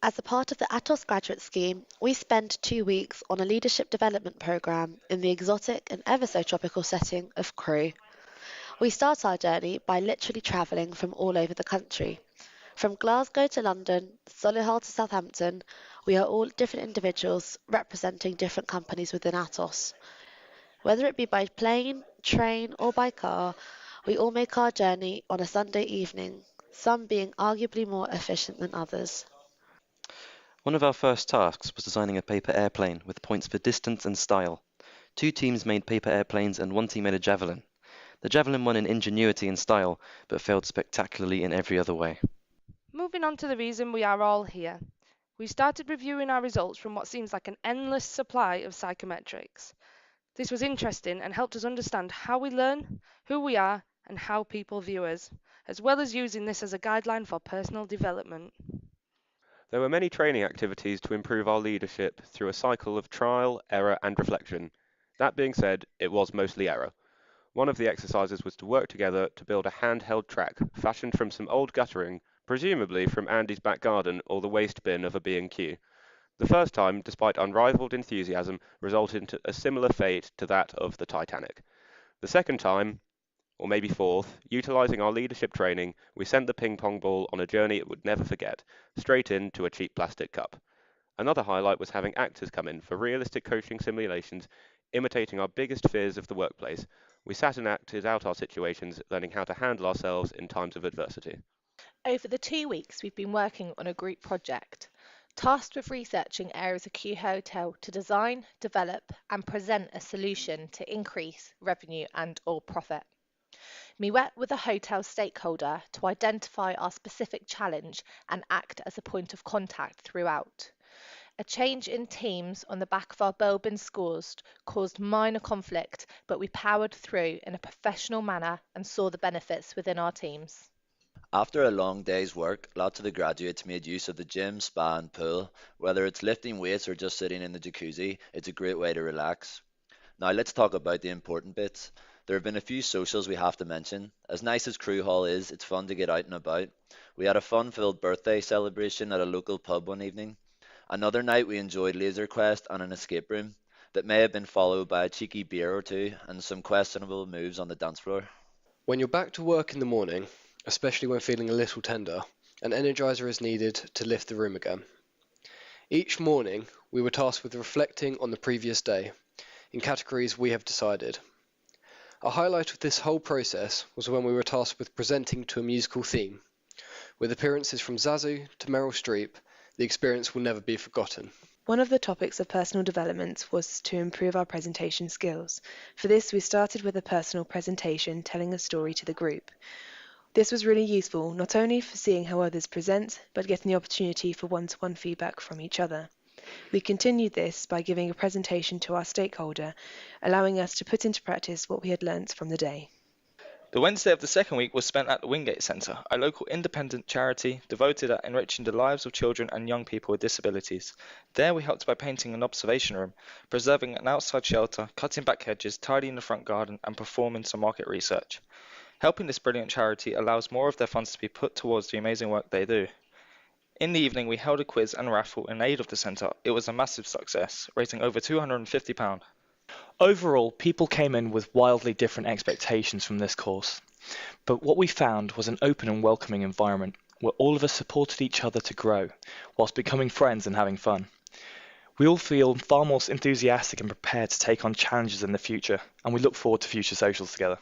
As a part of the Atos graduate scheme, we spend 2 weeks on a leadership development programme in the exotic and ever so tropical setting of Crewe. We start our journey by literally travelling from all over the country. From Glasgow to London, Solihull to Southampton, we are all different individuals representing different companies within Atos. Whether it be by plane, train, or by car, we all make our journey on a Sunday evening, some being arguably more efficient than others. One of our first tasks was designing a paper airplane with points for distance and style. Two teams made paper airplanes and one team made a javelin. The javelin won in ingenuity and style, but failed spectacularly in every other way. Moving on to the reason we are all here. We started reviewing our results from what seems like an endless supply of psychometrics. This was interesting and helped us understand how we learn, who we are, and how people view us, as well as using this as a guideline for personal development. There were many training activities to improve our leadership through a cycle of trial, error, and reflection. That being said, it was mostly error. One of the exercises was to work together to build a handheld track fashioned from some old guttering, presumably from Andy's back garden or the waste bin of a B&Q. The first time, despite unrivaled enthusiasm, resulted in a similar fate to that of the Titanic. The second time, or maybe fourth, utilizing our leadership training, we sent the ping pong ball on a journey it would never forget, straight into a cheap plastic cup. Another highlight was having actors come in for realistic coaching simulations, imitating our biggest fears of the workplace. We sat and acted out our situations, learning how to handle ourselves in times of adversity. Over the 2 weeks, we've been working on a group project, tasked with researching areas of Q Hotel to design, develop, and present a solution to increase revenue and/or profit. We met with a hotel stakeholder to identify our specific challenge and act as a point of contact throughout. A change in teams on the back of our Belbin scores caused minor conflict, but we powered through in a professional manner and saw the benefits within our teams. After a long day's work, lots of the graduates made use of the gym, spa, and pool. Whether it's lifting weights or just sitting in the jacuzzi, it's a great way to relax. Now let's talk about the important bits. There have been a few socials we have to mention. As nice as Crew Hall is, it's fun to get out and about. We had a fun-filled birthday celebration at a local pub one evening. Another night we enjoyed Laser Quest and an escape room that may have been followed by a cheeky beer or two and some questionable moves on the dance floor. When you're back to work in the morning, especially when feeling a little tender, an energizer is needed to lift the room again. Each morning, we were tasked with reflecting on the previous day, in categories we have decided. A highlight of this whole process was when we were tasked with presenting to a musical theme. With appearances from Zazu to Meryl Streep, the experience will never be forgotten. One of the topics of personal development was to improve our presentation skills. For this, we started with a personal presentation telling a story to the group. This was really useful, not only for seeing how others present, but getting the opportunity for one-to-one feedback from each other. We continued this by giving a presentation to our stakeholder, allowing us to put into practice what we had learnt from the day. The Wednesday of the second week was spent at the Wingate Centre, a local independent charity devoted at enriching the lives of children and young people with disabilities. There we helped by painting an observation room, preserving an outside shelter, cutting back hedges, tidying the front garden and performing some market research. Helping this brilliant charity allows more of their funds to be put towards the amazing work they do. In the evening we held a quiz and raffle in aid of the centre. It was a massive success, raising over £250. Overall, people came in with wildly different expectations from this course, but what we found was an open and welcoming environment where all of us supported each other to grow, whilst becoming friends and having fun. We all feel far more enthusiastic and prepared to take on challenges in the future, and we look forward to future socials together.